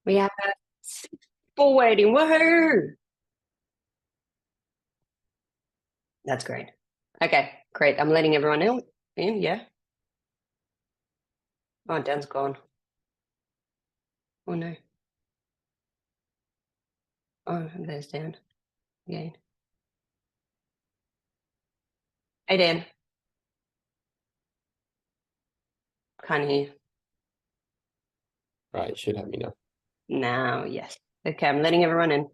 We have people waiting. Woohoo! That's great. Okay, great. I'm letting everyone in. Yeah. Oh, Dan's gone. Oh no. Oh, there's Dan again. Hey Dan, can't hear you. Right, it should have me now. Now, yes. Okay, I'm letting everyone in.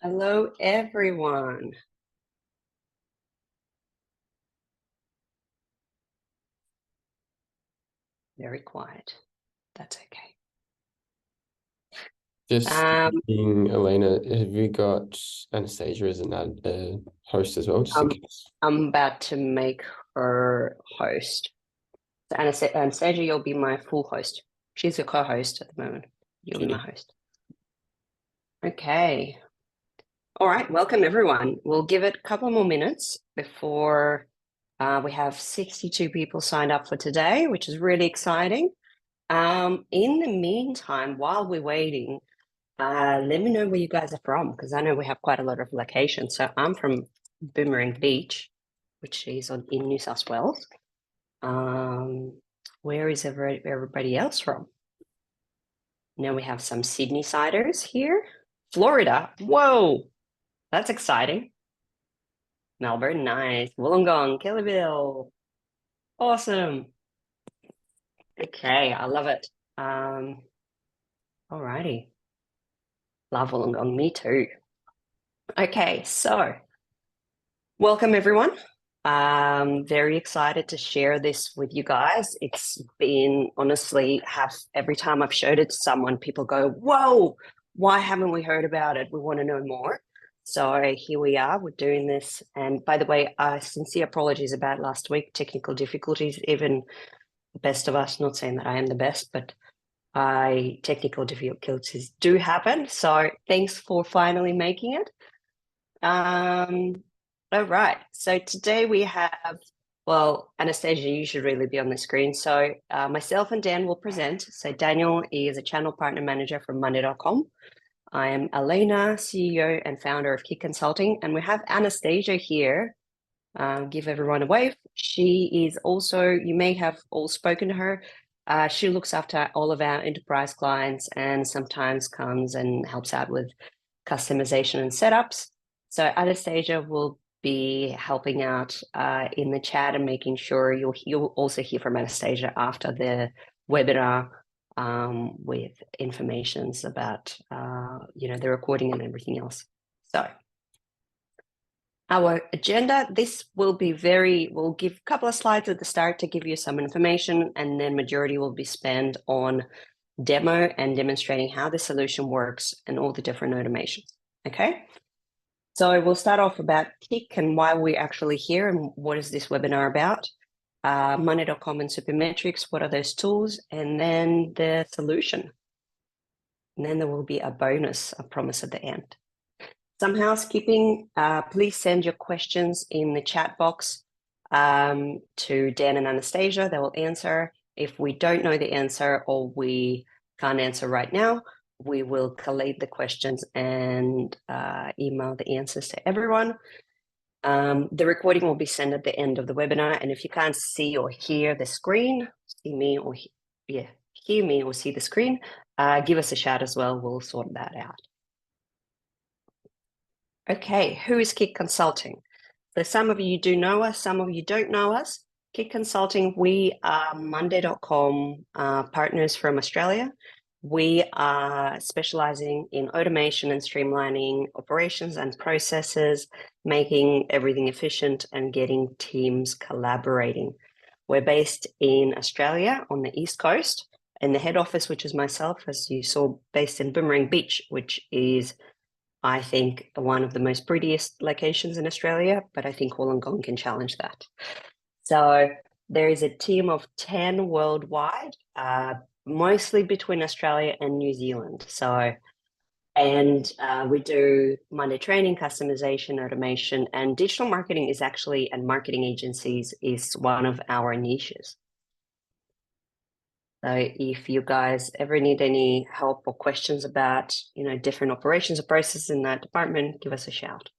Hello, everyone. Very quiet. That's okay. Just Um, thinking, Elena, have you got Anastasia as an host as well, just in I'm, case? I'm about to make her host. So Anastasia, you'll be my full host. She's a co-host at the moment. You'll be my Cutie. host. Okay. All right, welcome everyone. We'll give it a couple more minutes before we have 62 people signed up for today, which is really exciting. In the meantime, while we're waiting, let me know where you guys are from, because I know we have quite a lot of locations. So I'm from Boomerang Beach, which is in New South Wales. Where is everybody else from? Now we have some Sydney siders here. Florida. Whoa, that's exciting. Melbourne, nice. Wollongong, Kellyville. Awesome. Okay, I love it. Alrighty. Love Wollongong, me too. Okay, so welcome everyone. Very excited to share this with you guys. It's been honestly have every time I've showed it to someone, people go, "Whoa, why haven't we heard about it? We want to know more." So here we are, we're doing this. And by the way, sincere apologies about last week, technical difficulties, even the best of us, not saying that I am the best, but technical difficulties do happen. So thanks for finally making it. All right. So today we have, well, Anastasia, you should really be on the screen. So myself and Dan will present. So Daniel is a channel partner manager from Monday.com. I am Elena, CEO and founder of Kik Consulting, and we have Anastasia here. Give everyone a wave. She is also, you may have all spoken to her. She looks after all of our enterprise clients and sometimes comes and helps out with customization and setups. So Anastasia will be helping out in the chat and making sure you'll also hear from Anastasia after the webinar with informations about the recording and everything else. So our agenda, this will be we'll give a couple of slides at the start to give you some information, and then majority will be spent on demo and demonstrating how the solution works and all the different automations. Okay. So we'll start off about Kik and why we're actually here and what is this webinar about. Money.com and Supermetrics, what are those tools? And then the solution. And then there will be a bonus, a promise at the end. Some housekeeping, please send your questions in the chat box to Dan and Anastasia. They will answer. If we don't know the answer or we can't answer right now, we will collate the questions and email the answers to everyone. The recording will be sent at the end of the webinar. And if you can't see or hear the screen, hear me or see the screen, give us a shout as well. We'll sort that out. Okay, who is Kik Consulting? So some of you do know us, some of you don't know us. Kik Consulting, we are Monday.com partners from Australia. We are specializing in automation and streamlining operations and processes, making everything efficient and getting teams collaborating. We're based in Australia on the East Coast, and the head office, which is myself, as you saw, based in Boomerang Beach, which is I think one of the most prettiest locations in Australia, but I think Wollongong can challenge that. So There is a team of 10 worldwide, mostly between Australia and New Zealand. And we do Monday training, customization, automation, and digital marketing is actually, and marketing agencies is one of our niches. So if you guys ever need any help or questions about, different operations or processes in that department, give us a shout.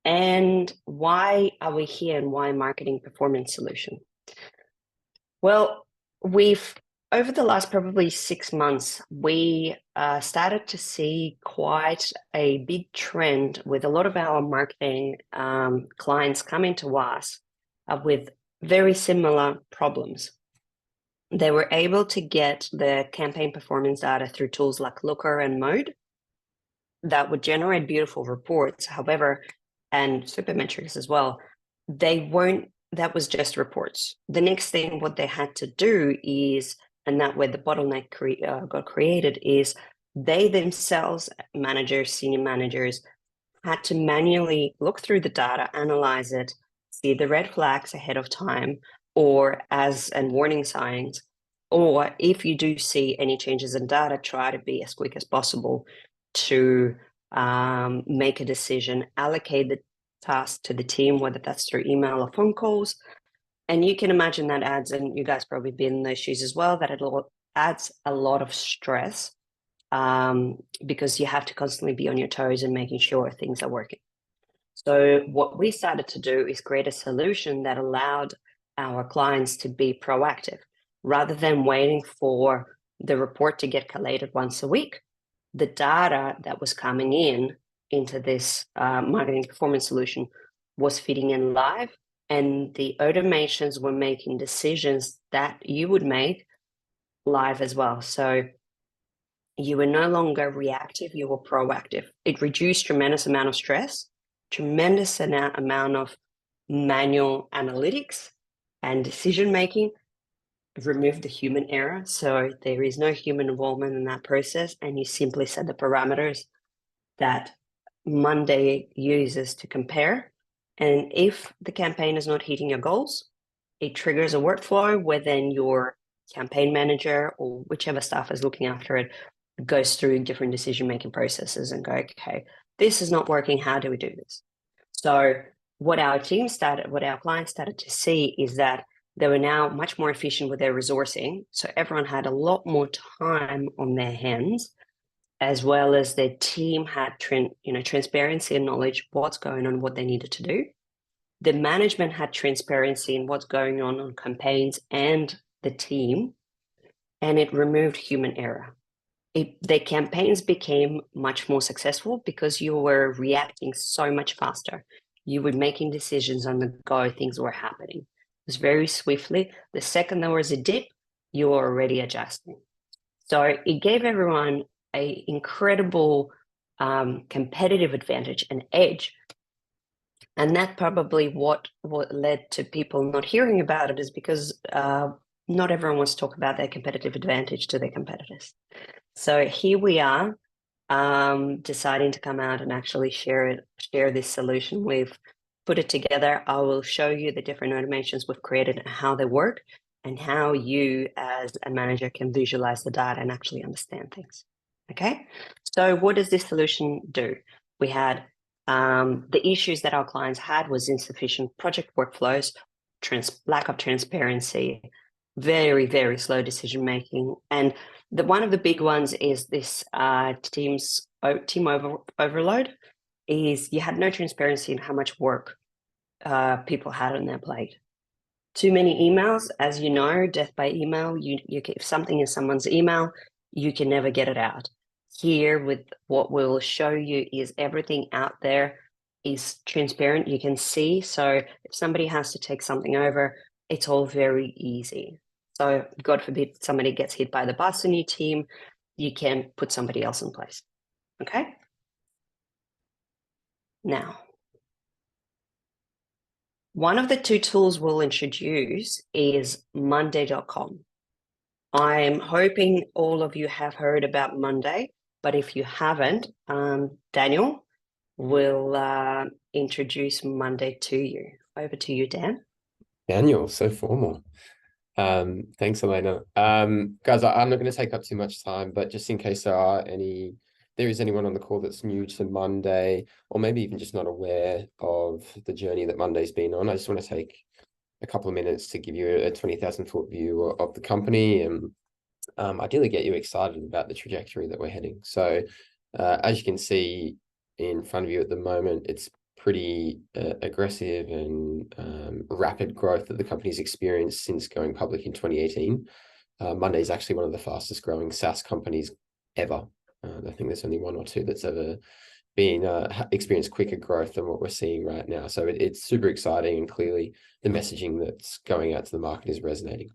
And why are we here and why marketing performance solution? Well, over the last probably 6 months, we started to see quite a big trend with a lot of our marketing clients coming to us with very similar problems. They were able to get the campaign performance data through tools like Looker and Mode that would generate beautiful reports. However, and Supermetrics as well, that was just reports. The next thing, what they had to do is, and that where the bottleneck got created, is they themselves, managers, senior managers, had to manually look through the data, analyze it, see the red flags ahead of time, and warning signs, or if you do see any changes in data, try to be as quick as possible to make a decision, allocate the task to the team, whether that's through email or phone calls. And you can imagine that adds, and you guys probably been in those shoes as well, that it adds a lot of stress because you have to constantly be on your toes and making sure things are working. So what we started to do is create a solution that allowed our clients to be proactive. Rather than waiting for the report to get collated once a week, the data that was coming into this marketing performance solution was feeding in live, and the automations were making decisions that you would make live as well. So you were no longer reactive, you were proactive. It reduced tremendous amount of stress, tremendous amount of manual analytics and decision making, removed the human error. So there is no human involvement in that process, and you simply set the parameters that Monday uses to compare. And if the campaign is not hitting your goals, it triggers a workflow where then your campaign manager or whichever staff is looking after it goes through different decision-making processes and go, okay, this is not working. How do we do this? So what our clients started to see is that they were now much more efficient with their resourcing. So everyone had a lot more time on their hands, as well as their team had transparency and knowledge what's going on, what they needed to do. The management had transparency in what's going on campaigns and the team, and it removed human error. The campaigns became much more successful because you were reacting so much faster. You were making decisions on the go, things were happening. It was very swiftly. The second there was a dip, you were already adjusting. So it gave everyone an incredible competitive advantage and edge. And that probably what led to people not hearing about it is because not everyone wants to talk about their competitive advantage to their competitors. So here we are deciding to come out and actually share this solution. We've put it together. I will show you the different automations we've created and how they work and how you as a manager can visualize the data and actually understand things. Okay, so what does this solution do? We had the issues that our clients had was insufficient project workflows, lack of transparency, very, very slow decision making. And one of the big ones is this team overload, is you had no transparency in how much work people had on their plate. Too many emails, as you know, death by email. If something is someone's email, you can never get it out. Here, with what we'll show you, is everything out there is transparent. You can see. So if somebody has to take something over, it's all very easy. So God forbid somebody gets hit by the bus in your team, you can put somebody else in place. Okay. Now, one of the two tools we'll introduce is Monday.com. I'm hoping all of you have heard about Monday, but if you haven't, Daniel will introduce Monday to you. Over to you, Dan. Daniel, so formal. Thanks, Elena. Guys, I'm not going to take up too much time, but just in case there is anyone on the call that's new to Monday, or maybe even just not aware of the journey that Monday's been on, I just want to take a couple of minutes to give you a 20,000 foot view of the company and ideally get you excited about the trajectory that we're heading. So, as you can see in front of you at the moment, it's pretty aggressive and rapid growth that the company's experienced since going public in 2018. Monday is actually one of the fastest growing SaaS companies ever. I think there's only one or two that's ever been experienced quicker growth than what we're seeing right now. So it's super exciting, and clearly the messaging that's going out to the market is resonating.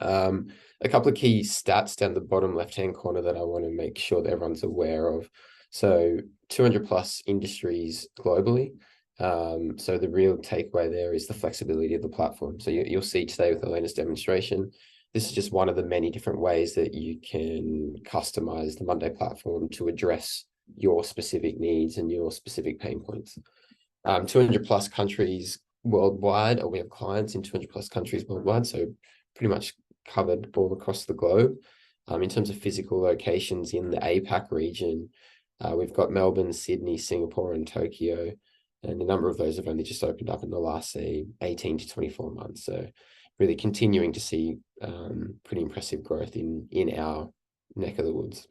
A couple of key stats down the bottom left-hand corner that I want to make sure that everyone's aware of. So 200 plus industries globally. So the real takeaway there is the flexibility of the platform. So you'll see today with Elena's demonstration, this is just one of the many different ways that you can customize the Monday platform to address your specific needs and your specific pain points. 200 plus countries worldwide, or we have clients in 200 plus countries worldwide. So pretty much covered all across the globe. In terms of physical locations in the APAC region, we've got Melbourne, Sydney, Singapore, and Tokyo. And a number of those have only just opened up in the last, say, 18 to 24 months. So really continuing to see pretty impressive growth in our neck of the woods,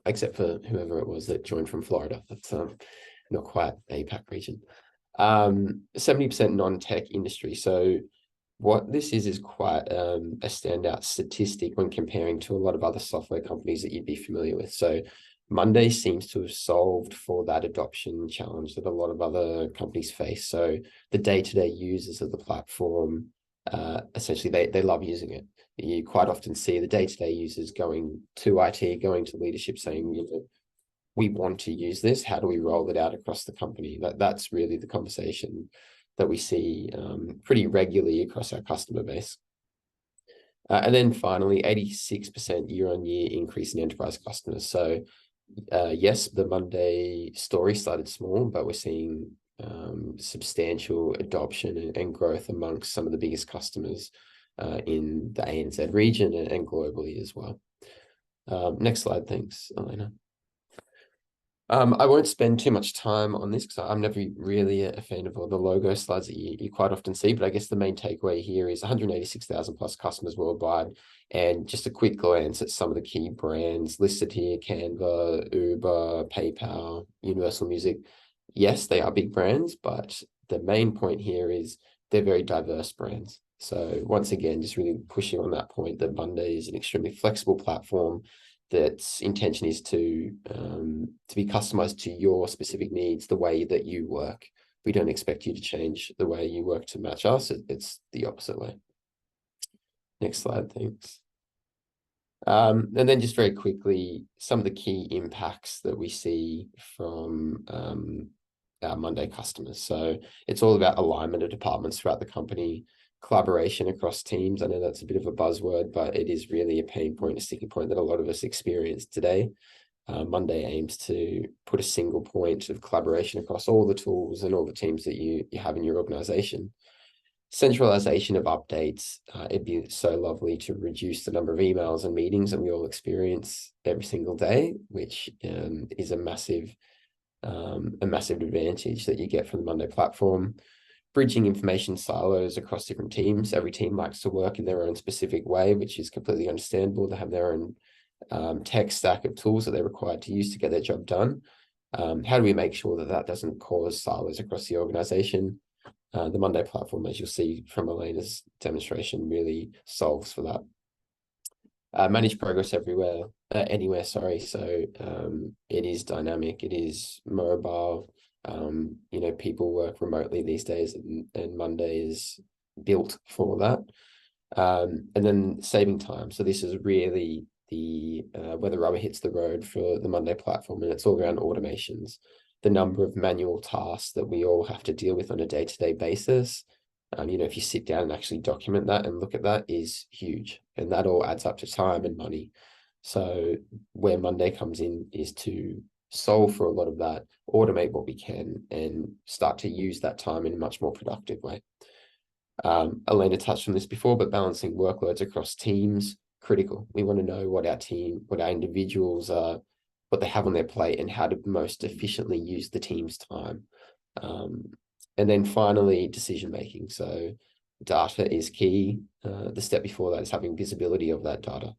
except for whoever it was that joined from Florida. That's not quite APAC region. 70% non-tech industry. So what this is quite a standout statistic when comparing to a lot of other software companies that you'd be familiar with. So Monday seems to have solved for that adoption challenge that a lot of other companies face. So the day-to-day users of the platform, essentially they love using it. You quite often see the day-to-day users going to IT, going to leadership saying, we want to use this. How do we roll it out across the company? That's really the conversation that we see pretty regularly across our customer base. And then finally, 86% year-on-year increase in enterprise customers. So yes, the Monday story started small, but we're seeing substantial adoption and growth amongst some of the biggest customers in the ANZ region and globally as well. Next slide, thanks, Elena. I won't spend too much time on this because I'm never really a fan of all the logo slides that you quite often see, but I guess the main takeaway here is 186,000 plus customers worldwide. And just a quick glance at some of the key brands listed here: Canva, Uber, PayPal, Universal Music. Yes, they are big brands, but the main point here is they're very diverse brands. So once again, just really pushing on that point that Monday is an extremely flexible platform that's intention is to be customized to your specific needs, the way that you work. We don't expect you to change the way you work to match us. It's the opposite way. Next slide, thanks. And then just very quickly, some of the key impacts that we see from our Monday customers. So it's all about alignment of departments throughout the company, collaboration across teams. I know that's a bit of a buzzword, but it is really a pain point, a sticking point that a lot of us experience today. Monday aims to put a single point of collaboration across all the tools and all the teams that you have in your organization. Centralization of updates. It'd be so lovely to reduce the number of emails and meetings that we all experience every single day, which is a massive advantage that you get from the Monday platform. Bridging information silos across different teams. Every team likes to work in their own specific way, which is completely understandable. They have their own tech stack of tools that they're required to use to get their job done. How do we make sure that that doesn't cause silos across the organization? The Monday platform, as you'll see from Elena's demonstration, really solves for that. Manage progress anywhere, sorry. So it is dynamic, it is mobile. People work remotely these days, and Monday is built for that. And then saving time. So this is really where the rubber hits the road for the Monday platform, and it's all around automations. The number of manual tasks that we all have to deal with on a day-to-day basis. If you sit down and actually document that and look at that, is huge, and that all adds up to time and money. So where Monday comes in is to solve for a lot of that, automate what we can, and start to use that time in a much more productive way. Elena touched on this before, but balancing workloads across teams, critical. We want to know what our individuals are, what they have on their plate, and how to most efficiently use the team's time. And then finally, decision making. So data is key. The step before that is having visibility of that data,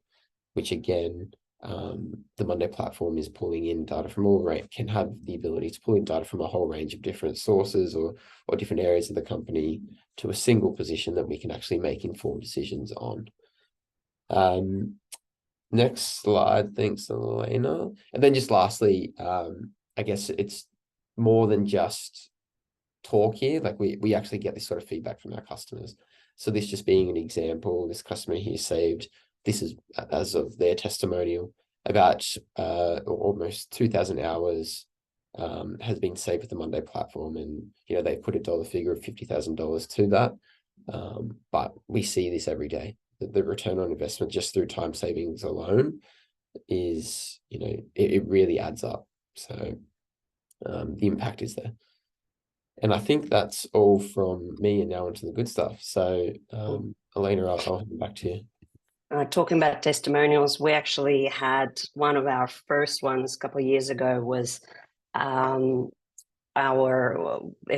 which again, the Monday platform is pulling in data from can have the ability to pull in data from a whole range of different sources or different areas of the company to a single position that we can actually make informed decisions on. Next slide, thanks, Elena. And then just lastly, I guess it's more than just talk here. Like we actually get this sort of feedback from our customers. So this just being an example, this customer here saved, this is as of their testimonial, about almost 2,000 hours has been saved with the Monday platform. And, you know, they put a dollar figure of $50,000 to that. But we see this every day. The return on investment just through time savings alone is, you know, it really adds up. So the impact is there. And I think that's all from me, and now onto the good stuff. So Elena, I'll hand back to you. Talking about testimonials, we actually had one of our first ones a couple of years ago was it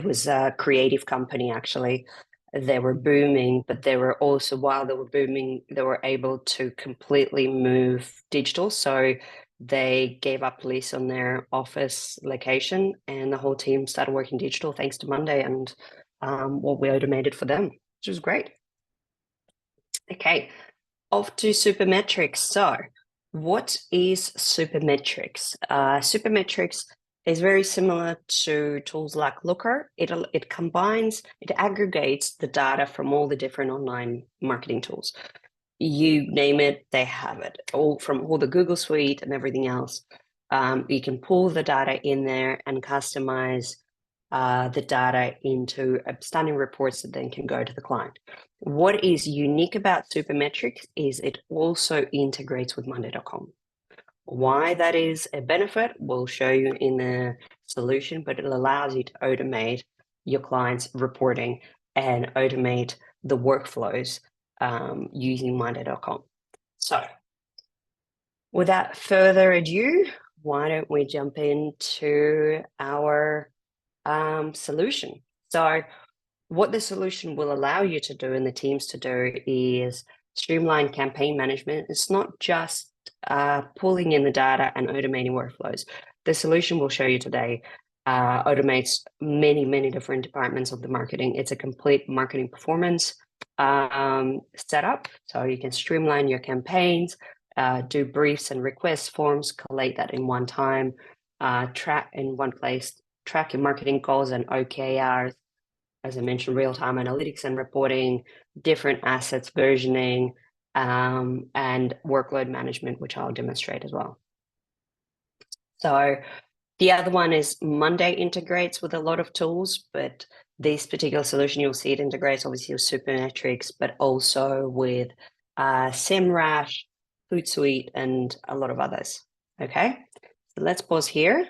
was a creative company actually. They were booming, but they were also, while they were booming, they were able to completely move digital. So they gave up lease on their office location and the whole team started working digital thanks to Monday and what we automated for them, which was great. Okay, off to Supermetrics. So what is Supermetrics? Supermetrics is very similar to tools like Looker. It combines, it aggregates the data from all the different online marketing tools. You name it, they have it, all from all the Google Suite and everything else. You can pull the data in there and customize the data into stunning reports that then can go to the client. What is unique about Supermetrics is it also integrates with Monday.com. Why that is a benefit, we'll show you in the solution, but it allows you to automate your clients' reporting and automate the workflows using Monday.com. So without further ado, why don't we jump into our solution? So what the solution will allow you to do and the teams to do is streamline campaign management. It's not just pulling in the data and automating workflows. The solution we'll show you today automates many different departments of the marketing. It's a complete marketing performance setup. So you can streamline your campaigns, do briefs and request forms, collate that in one time, track in one place, track your marketing goals and OKRs, as I mentioned, real-time analytics and reporting, different assets versioning, and workload management, which I'll demonstrate as well. So the other one is Monday integrates with a lot of tools, but this particular solution, you'll see it integrates obviously with Supermetrics, but also with SEMrush, Hootsuite, and a lot of others. Okay, so let's pause here.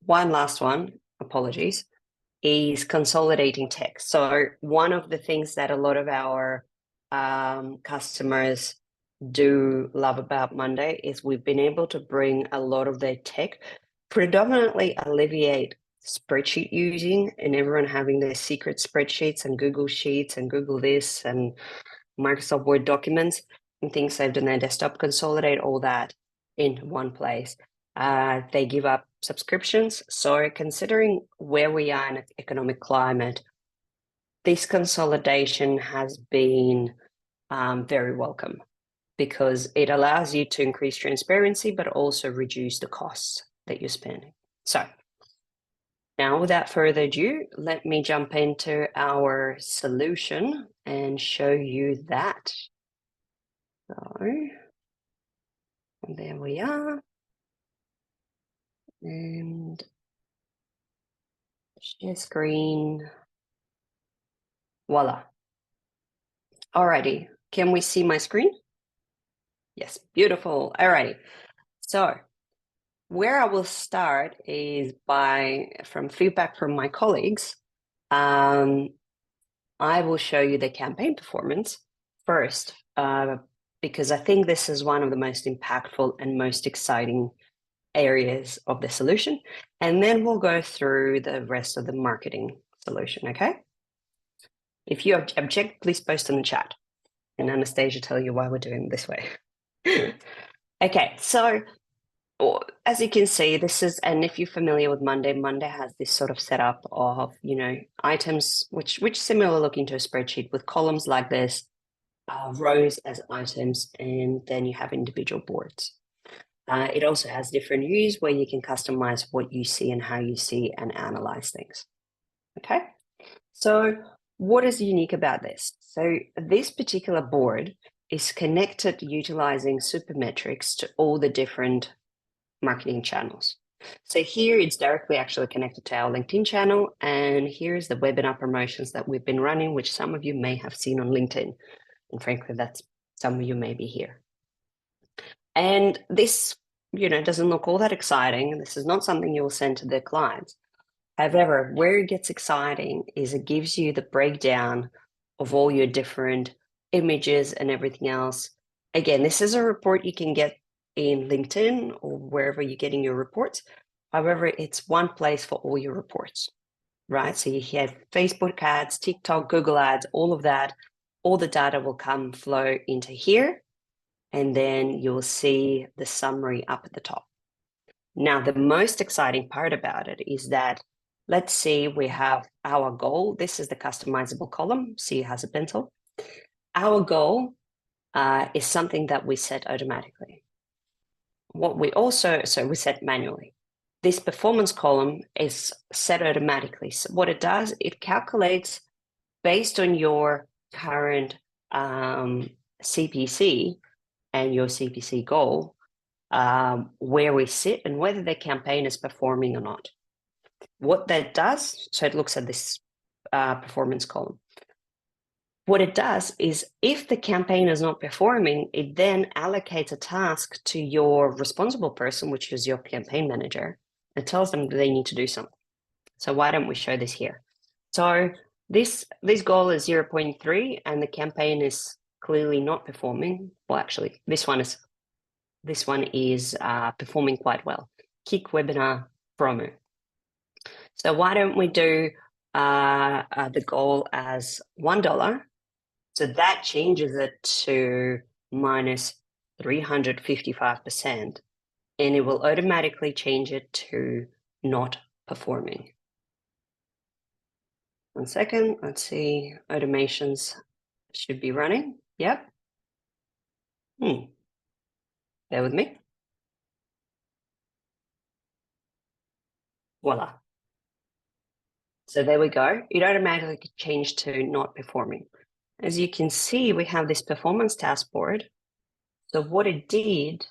One last one, apologies, is consolidating text. So one of the things that a lot of our customers do love about Monday is we've been able to bring a lot of their tech, predominantly alleviate spreadsheet using and everyone having their secret spreadsheets and Google Sheets and Google this and Microsoft Word documents and things saved on their desktop, consolidate all that into one place. They give up subscriptions. So considering where we are in economic climate, this consolidation has been very welcome because it allows you to increase transparency, but also reduce the costs that you're spending. So now without further ado, let me jump into our solution and show you that. So there we are. And share screen. Voila. Alrighty, can we see my screen? Yes, beautiful. Alrighty. So where I will start is from feedback from my colleagues. I will show you the campaign performance first, because I think this is one of the most impactful and most exciting areas of the solution. And then we'll go through the rest of the marketing solution, okay? If you object, please post in the chat. And Anastasia tell you why we're doing it this way. Okay, so as you can see, and if you're familiar with Monday, Monday has this sort of setup of, items, which similar looking to a spreadsheet with columns like this, rows as items, and then you have individual boards. It also has different views where you can customize what you see and how you see and analyze things. Okay, so what is unique about this? So this particular board is connected utilizing Supermetrics to all the different marketing channels. So here it's directly actually connected to our LinkedIn channel, and here's the webinar promotions that we've been running, which some of you may have seen on LinkedIn. And frankly, some of you may be here. And this, doesn't look all that exciting. This is not something you will send to the clients. However, where it gets exciting is it gives you the breakdown of all your different images and everything else. Again, this is a report you can get in LinkedIn or wherever you're getting your reports. However, it's one place for all your reports, right? So you have Facebook ads, TikTok, Google ads, all of that. All the data will flow into here, and then you'll see the summary up at the top. Now, the most exciting part about it is that, let's see, we have our goal. This is the customizable column. See, it has a pencil. Our goal is something that we set automatically. So we set manually. This performance column is set automatically. So what it does, it calculates based on your current CPC and your CPC goal, where we sit and whether the campaign is performing or not. What that does, so it looks at this performance column. What it does is if the campaign is not performing, it then allocates a task to your responsible person, which is your campaign manager, and tells them that they need to do something. So why don't we show this here? So this goal is 0.3 and the campaign is clearly not performing. Well, actually, this one is performing quite well. Kick webinar promo. So why don't we do the goal as $1? So that changes it to minus 355%, and it will automatically change it to not performing. 1 second, let's see, automations should be running. Yep. Bear with me. Voila. So there we go. It automatically changed to not performing. As you can see, we have this performance task board. So what it did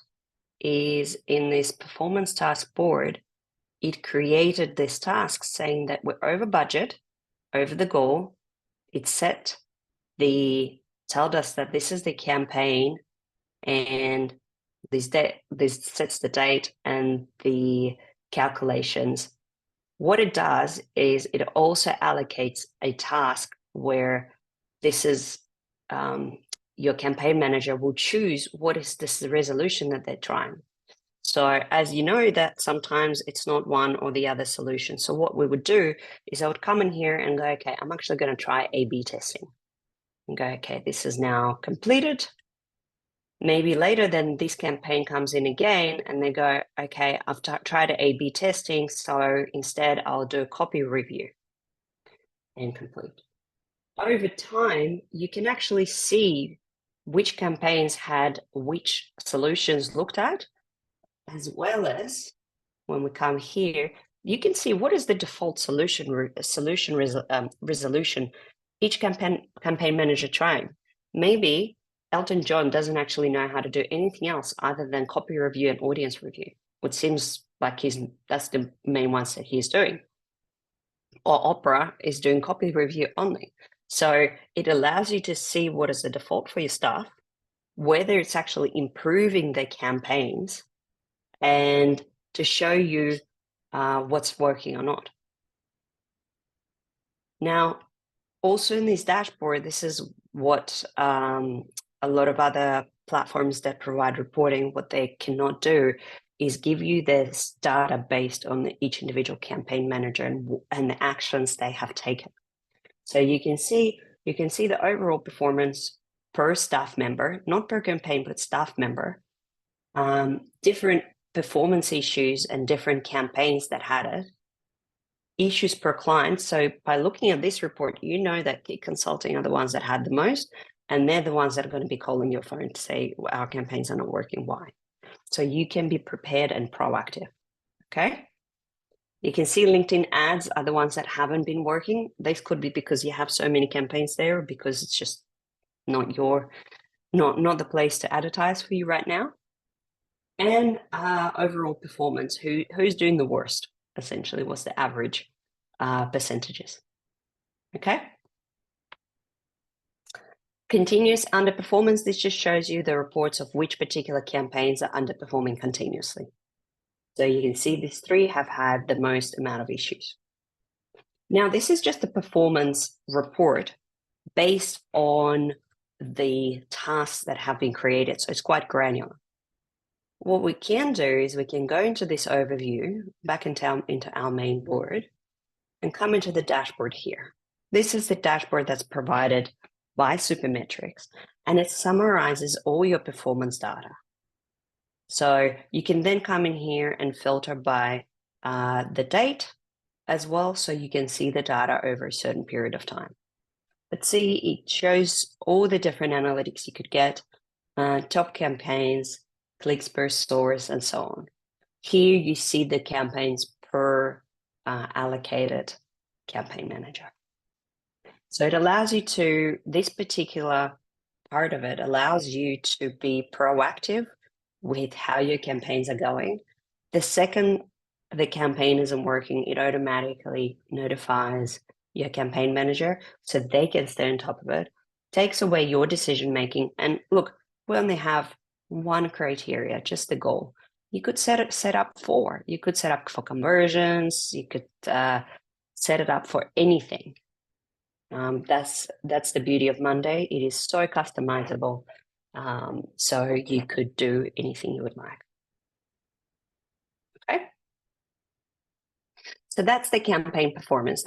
is in this performance task board, it created this task saying that we're over budget, over the goal. It told us that this is the campaign and this sets the date and the calculations. What it does is it also allocates a task where this is your campaign manager will choose what is this resolution that they're trying. So as you know that sometimes it's not one or the other solution. So what we would do is I would come in here and go, okay, I'm actually going to try A/B testing. And go, okay, this is now completed. Maybe later then this campaign comes in again and they go, okay, I've tried A/B testing. So instead I'll do a copy review and complete. Over time, you can actually see which campaigns had which solutions looked at, as well as when we come here, you can see what is the default resolution each campaign manager trying. Maybe Elton John doesn't actually know how to do anything else other than copy review and audience review, which seems like that's the main ones that he's doing. Or Oprah is doing copy review only. So it allows you to see what is the default for your staff, whether it's actually improving their campaigns, and to show you what's working or not. Now, also in this dashboard, this is what a lot of other platforms that provide reporting, what they cannot do is give you this data based on each individual campaign manager and the actions they have taken. So you can see the overall performance per staff member, not per campaign, but staff member, different performance issues and different campaigns that had it, issues per client. So by looking at this report, you know that Key Consulting are the ones that had the most, and they're the ones that are going to be calling your phone to say, well, our campaigns are not working, why? So you can be prepared and proactive, okay? You can see LinkedIn ads are the ones that haven't been working. This could be because you have so many campaigns there, because it's just not not the place to advertise for you right now. And overall performance, who's doing the worst, essentially, what's the average percentages, okay? Continuous underperformance, this just shows you the reports of which particular campaigns are underperforming continuously. So you can see these three have had the most amount of issues. Now, this is just a performance report based on the tasks that have been created, so it's quite granular. What we can do is we can go into this overview, back into our main board, and come into the dashboard here. This is the dashboard that's provided by Supermetrics, and it summarizes all your performance data. So you can then come in here and filter by the date as well, so you can see the data over a certain period of time. But see, it shows all the different analytics you could get, top campaigns, clicks per source, and so on. Here you see the campaigns per allocated campaign manager. So it allows you to, this particular part of it allows you to be proactive with how your campaigns are going. The second the campaign isn't working, it automatically notifies your campaign manager so they can stay on top of it, takes away your decision making. And look, we only have one criteria, just the goal. You could set up for. You could set up for conversions. You could set it up for anything. That's the beauty of Monday. It is so customizable. So you could do anything you would like. Okay. So that's the campaign performance.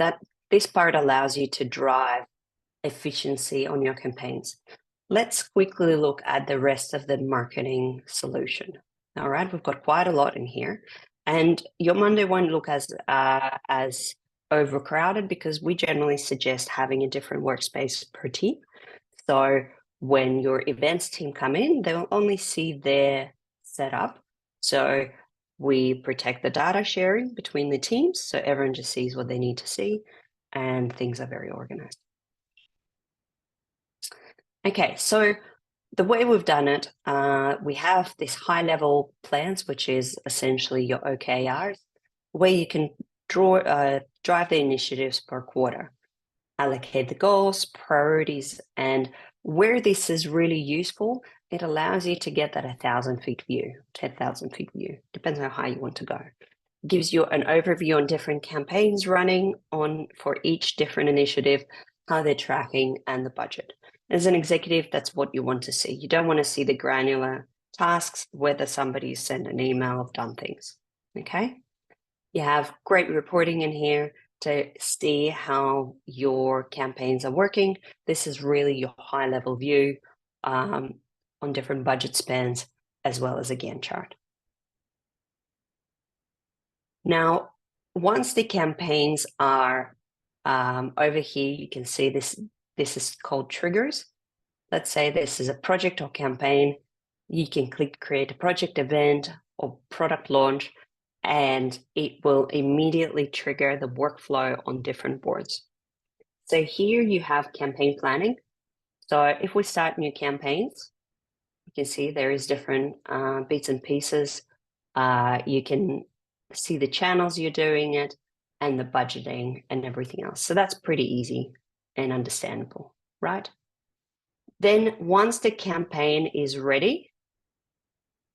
This part allows you to drive efficiency on your campaigns. Let's quickly look at the rest of the marketing solution. All right, we've got quite a lot in here, and your Monday won't look as overcrowded because we generally suggest having a different workspace per team. So when your events team come in, they will only see their setup. So we protect the data sharing between the teams, so everyone just sees what they need to see, and things are very organized. Okay, so the way we've done it, we have this high-level plans, which is essentially your OKRs, where you can drive the initiatives per quarter, allocate the goals, priorities, and where this is really useful, it allows you to get that 1,000 feet view, 10,000 feet view, depends on how high you want to go. It gives you an overview on different campaigns running for each different initiative, how they're tracking, and the budget. As an executive, that's what you want to see. You don't want to see the granular tasks, whether somebody sent an email or done things, okay? You have great reporting in here to see how your campaigns are working. This is really your high-level view on different budget spends, as well as a Gantt chart. Now, once the campaigns are over here, you can see this is called triggers. Let's say this is a project or campaign. You can click create a project event or product launch, and it will immediately trigger the workflow on different boards. So here you have campaign planning. So if we start new campaigns, you can see there is different bits and pieces. You can see the channels you're doing it and the budgeting and everything else. So that's pretty easy and understandable, right? Then once the campaign is ready,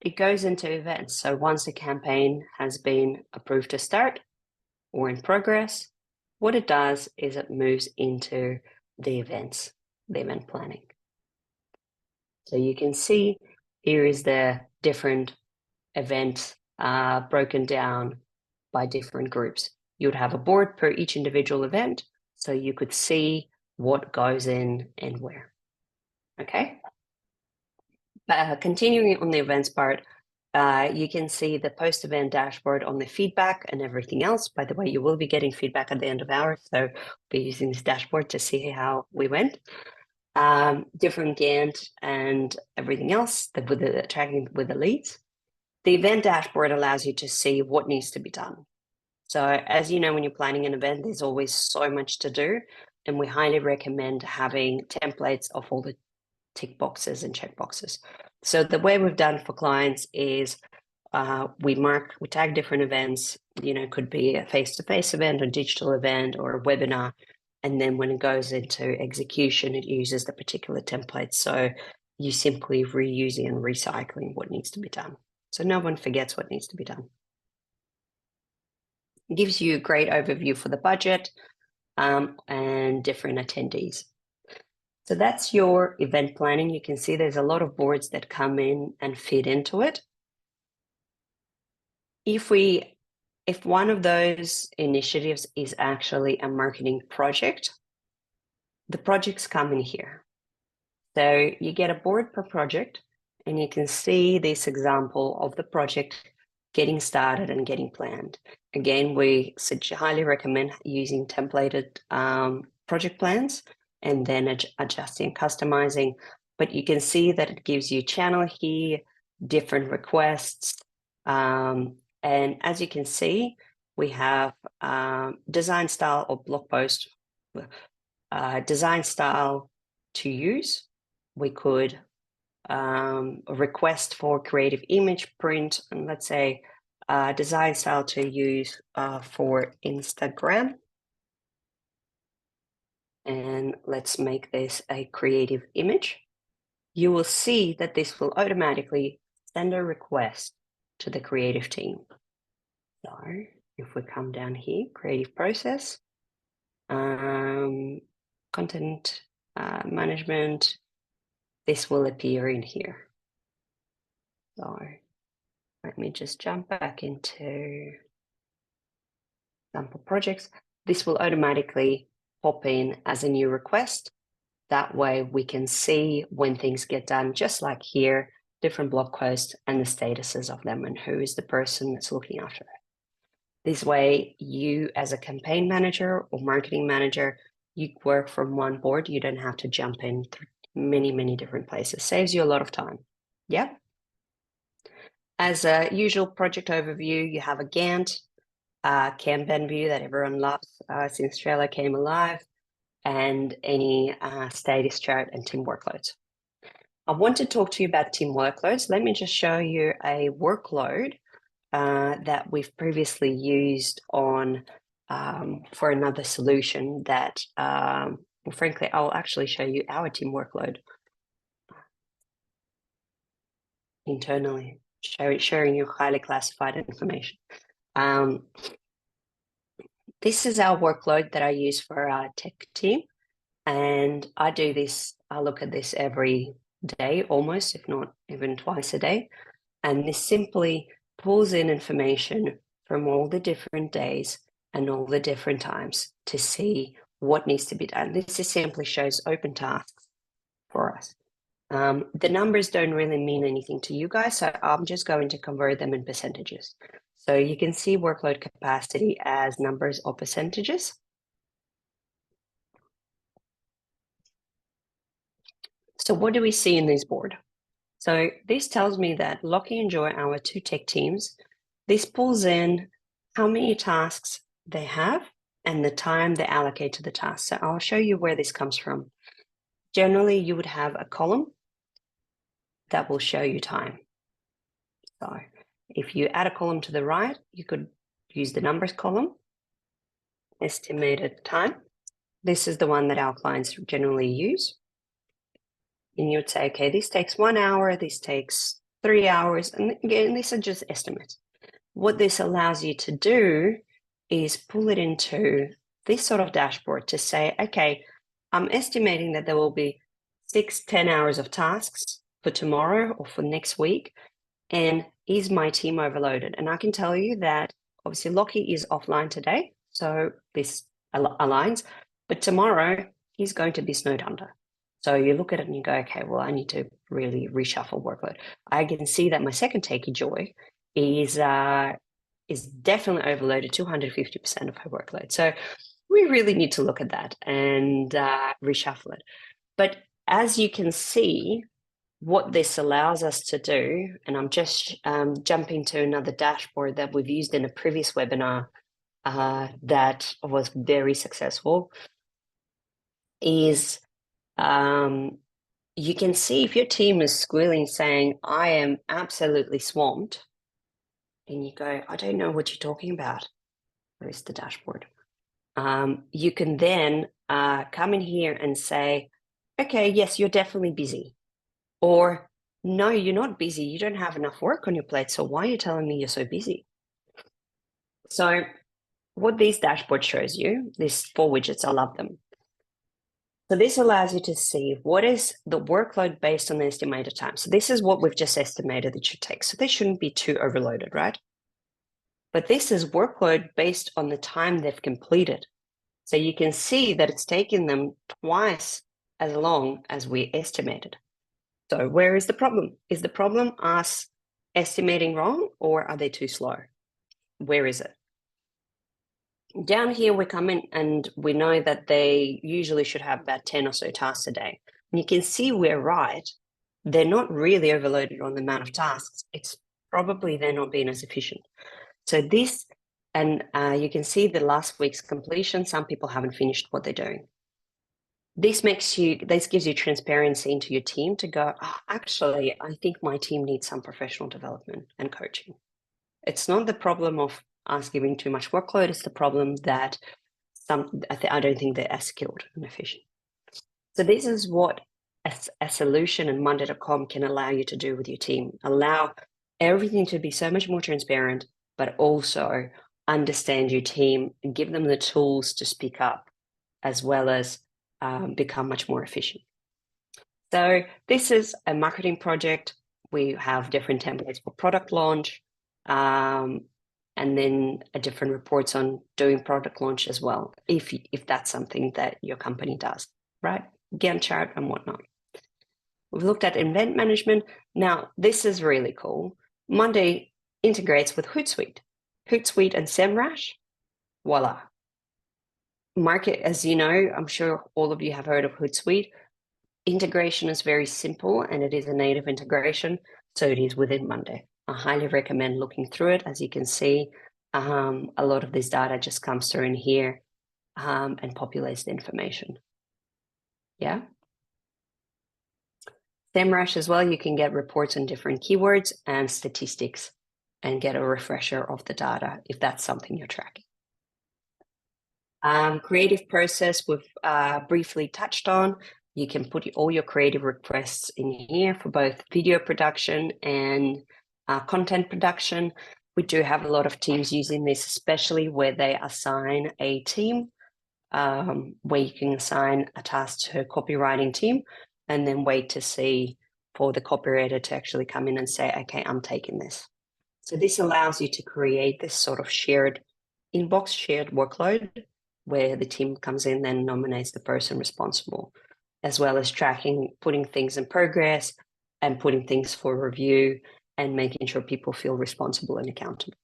it goes into events. So once a campaign has been approved to start or in progress, what it does is it moves into the events, the event planning. So you can see here is the different events broken down by different groups. You would have a board per each individual event, so you could see what goes in and where. Okay. Continuing on the events part, you can see the post-event dashboard on the feedback and everything else. By the way, you will be getting feedback at the end of hours, so be using this dashboard to see how we went. Different Gantt and everything else with the tracking with the leads. The event dashboard allows you to see what needs to be done. So as you know, when you're planning an event, there's always so much to do, and we highly recommend having templates of all the tick boxes and check boxes. So the way we've done for clients is we tag different events, could be a face-to-face event, a digital event, or a webinar. And then when it goes into execution, it uses the particular template. So you simply reusing and recycling what needs to be done. So no one forgets what needs to be done. It gives you a great overview for the budget and different attendees. So that's your event planning. You can see there's a lot of boards that come in and fit into it. If one of those initiatives is actually a marketing project, the projects come in here. So you get a board per project, and you can see this example of the project getting started and getting planned. Again, we highly recommend using templated project plans and then adjusting, customizing. But you can see that it gives you channel here, different requests. And as you can see, we have design style or blog post, design style to use. We could request for creative image print, and let's say design style to use for Instagram. And let's make this a creative image. You will see that this will automatically send a request to the creative team. So if we come down here, creative process, content management, this will appear in here. So let me just jump back into sample projects. This will automatically pop in as a new request. That way we can see when things get done, just like here, different blog posts and the statuses of them and who is the person that's looking after it. This way, you as a campaign manager or marketing manager, you work from one board. You don't have to jump in through many, many different places. Saves you a lot of time. Yeah. As a usual project overview, you have a Gantt, Kanban view that everyone loves since Trello came alive, and any status chart and team workloads. I want to talk to you about team workloads. Let me just show you a workload that we've previously used on for another solution that, well, frankly, I'll actually show you our team workload internally, sharing you highly classified information. This is our workload that I use for our tech team. And I do this, I look at this every day, almost, if not even twice a day. And this simply pulls in information from all the different days and all the different times to see what needs to be done. This just simply shows open tasks for us. The numbers don't really mean anything to you guys, so I'm just going to convert them in percentages. So you can see workload capacity as numbers or percentages. So what do we see in this board? So this tells me that Lockie and Joy, our two tech teams, this pulls in how many tasks they have and the time they allocate to the task. So I'll show you where this comes from. Generally, you would have a column that will show you time. So if you add a column to the right, you could use the numbers column, estimated time. This is the one that our clients generally use. And you'd say, okay, this takes 1 hour, this takes 3 hours. And again, these are just estimates. What this allows you to do is pull it into this sort of dashboard to say, okay, I'm estimating that there will be 6-10 hours of tasks for tomorrow or for next week. And is my team overloaded? And I can tell you that obviously Lockie is offline today, so this aligns, but tomorrow he's going to be snowed under. So you look at it and you go, okay, well, I need to really reshuffle workload. I can see that my second takey Joy is definitely overloaded 250% of her workload. So we really need to look at that and reshuffle it. But as you can see, what this allows us to do, and I'm just jumping to another dashboard that we've used in a previous webinar that was very successful, is you can see if your team is squealing saying, I am absolutely swamped, and you go, I don't know what you're talking about. Where is the dashboard? You can then come in here and say, okay, yes, you're definitely busy. Or, no, you're not busy. You don't have enough work on your plate. So why are you telling me you're so busy? So what these dashboards shows you, these 4 widgets, I love them. So this allows you to see what is the workload based on the estimated time. So this is what we've just estimated it should take. So they shouldn't be too overloaded, right? But this is workload based on the time they've completed. So you can see that it's taken them twice as long as we estimated. So where is the problem? Is the problem us estimating wrong, or are they too slow? Where is it? Down here, we come in and we know that they usually should have about 10 or so tasks a day. And you can see we're right. They're not really overloaded on the amount of tasks. It's probably they're not being as efficient. So this, and you can see the last week's completion, some people haven't finished what they're doing. This gives you transparency into your team to go, oh, actually, I think my team needs some professional development and coaching. It's not the problem of us giving too much workload. It's the problem that I don't think they're as skilled and efficient. So this is what a solution in Monday.com can allow you to do with your team. Allow everything to be so much more transparent, but also understand your team and give them the tools to speak up, as well as become much more efficient. So this is a marketing project. We have different templates for product launch, and then different reports on doing product launch as well, if that's something that your company does, right? Gantt chart and whatnot. We've looked at event management. Now, this is really cool. Monday integrates with Hootsuite. Hootsuite and SEMrush, voila. Market, as you know, I'm sure all of you have heard of Hootsuite. Integration is very simple and it is a native integration, so it is within Monday. I highly recommend looking through it. As you can see, a lot of this data just comes through in here and populates the information. Yeah. SEMrush as well, you can get reports on different keywords and statistics and get a refresher of the data if that's something you're tracking. Creative process we've briefly touched on. You can put all your creative requests in here for both video production and content production. We do have a lot of teams using this, especially where they assign a team, where you can assign a task to a copywriting team and then wait to see for the copywriter to actually come in and say, okay, I'm taking this. So this allows you to create this sort of shared inbox, shared workload, where the team comes in and nominates the person responsible, as well as tracking, putting things in progress and putting things for review and making sure people feel responsible and accountable.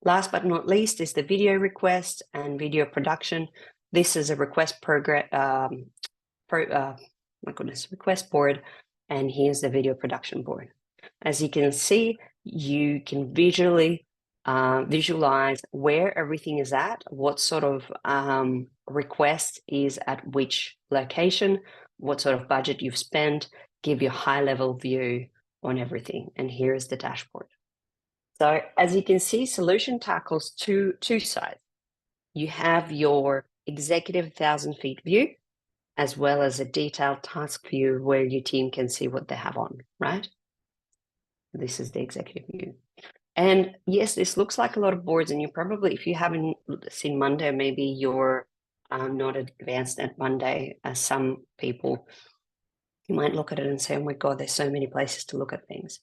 Last but not least is the video request and video production. This is a request request board, and here's the video production board. As you can see, you can visually visualize where everything is at, what sort of request is at which location, what sort of budget you've spent, give you a high-level view on everything. And here is the dashboard. So as you can see, solution tackles two sides. You have your executive 1,000 feet view, as well as a detailed task view where your team can see what they have on, right? This is the executive view. And yes, this looks like a lot of boards, and you probably, if you haven't seen Monday, maybe you're not advanced at Monday as some people. You might look at it and say, oh my God, there's so many places to look at things.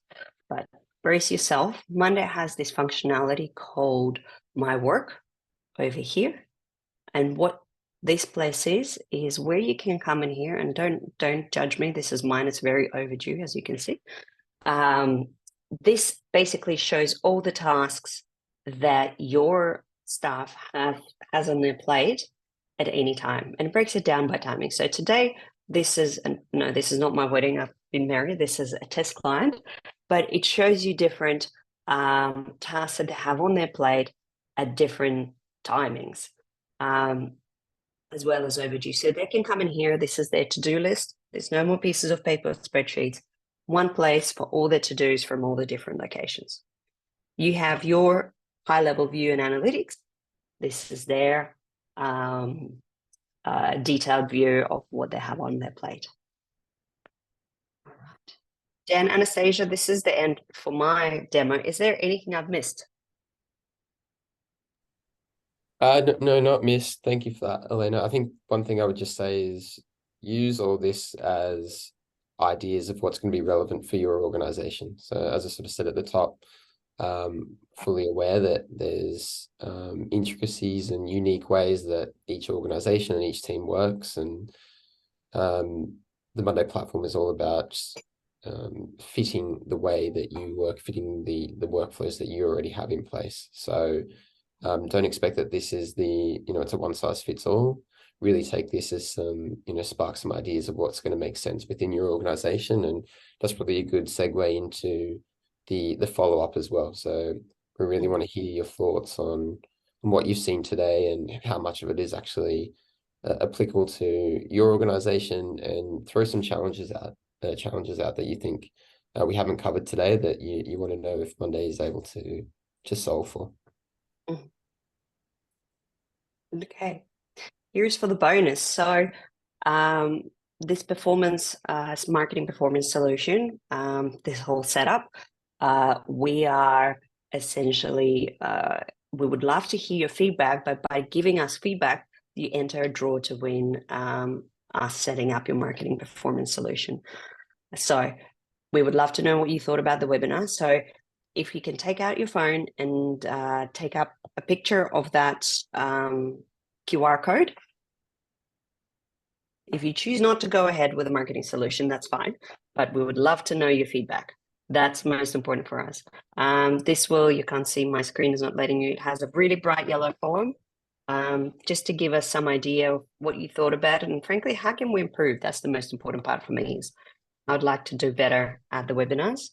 But brace yourself. Monday has this functionality called My Work over here. And what this place is where you can come in here, and don't judge me. This is mine. It's very overdue, as you can see. This basically shows all the tasks that your staff has on their plate at any time, and it breaks it down by timing. So today, this is not my wedding. I've been married. This is a test client, but it shows you different tasks that they have on their plate at different timings, as well as overdue. So they can come in here. This is their to-do list. There's no more pieces of paper, spreadsheets. One place for all the to-dos from all the different locations. You have your high-level view and analytics. This is their detailed view of what they have on their plate. All right. Dan, Anastasia, this is the end for my demo. Is there anything I've missed? No, not missed. Thank you for that, Elena. I think one thing I would just say is use all this as ideas of what's going to be relevant for your organization. So as I sort of said at the top, fully aware that there's intricacies and unique ways that each organization and each team works. And the Monday platform is all about fitting the way that you work, fitting the workflows that you already have in place. So don't expect that this is it's a one size fits all. Really take this as some, spark some ideas of what's going to make sense within your organization. And that's probably a good segue into the follow-up as well. So we really want to hear your thoughts on what you've seen today and how much of it is actually applicable to your organization, and throw some challenges out that you think we haven't covered today that you want to know if Monday is able to solve for. Okay. Here's for the bonus. So this marketing performance solution, this whole setup, we are essentially, we would love to hear your feedback, but by giving us feedback, you enter a draw to win us setting up your marketing performance solution. So we would love to know what you thought about the webinar. So if you can take out your phone and take up a picture of that QR code. If you choose not to go ahead with a marketing solution, that's fine, but we would love to know your feedback. That's most important for us. You can't see, my screen is not letting you, it has a really bright yellow column, just to give us some idea of what you thought about it, and frankly, how can we improve? That's the most important part for me. Is I would like to do better at the webinars,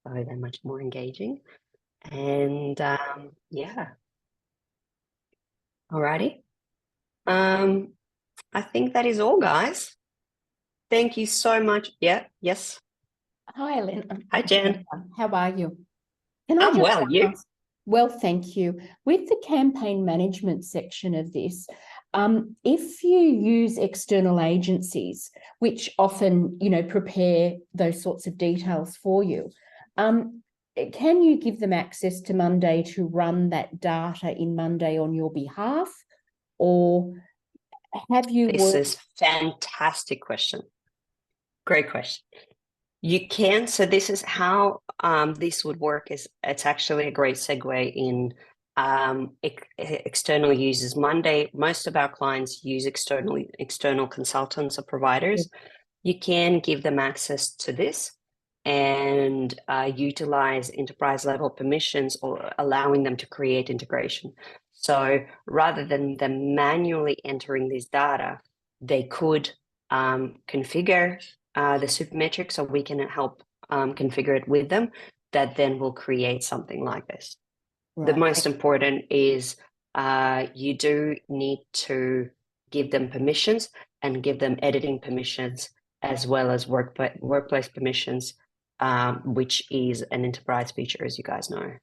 so they're much more engaging. And yeah. Alrighty. I think that is all, guys. Thank you so much. Yeah, yes. Hi, Elena. Hi, Jen. How are you? I'm well, you? Well, thank you. With the campaign management section of this, if you use external agencies, which often, prepare those sorts of details for you, can you give them access to Monday to run that data in Monday on your behalf? Or have you... This is fantastic question. Great question. You can. So this is how this would work. It's actually a great segue in external users. Monday, most of our clients use external consultants or providers. You can give them access to this and utilize enterprise level permissions, or allowing them to create integration. So rather than them manually entering this data, they could configure the Supermetrics, so we can help configure it with them, that then will create something like this. Right. The most important is you do need to give them permissions, and give them editing permissions, as well as workplace permissions, which is an enterprise feature, as you guys know.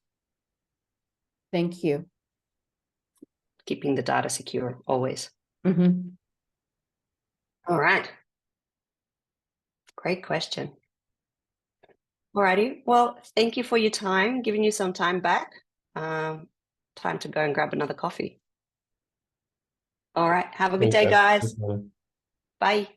Thank you. Keeping the data secure always. Mm-hmm. All right. Great question. Alrighty. Well, thank you for your time, giving you some time back. Time to go and grab another coffee. All right. Have a good Thanks, day, guys. guys. Thanks, Elena. Bye.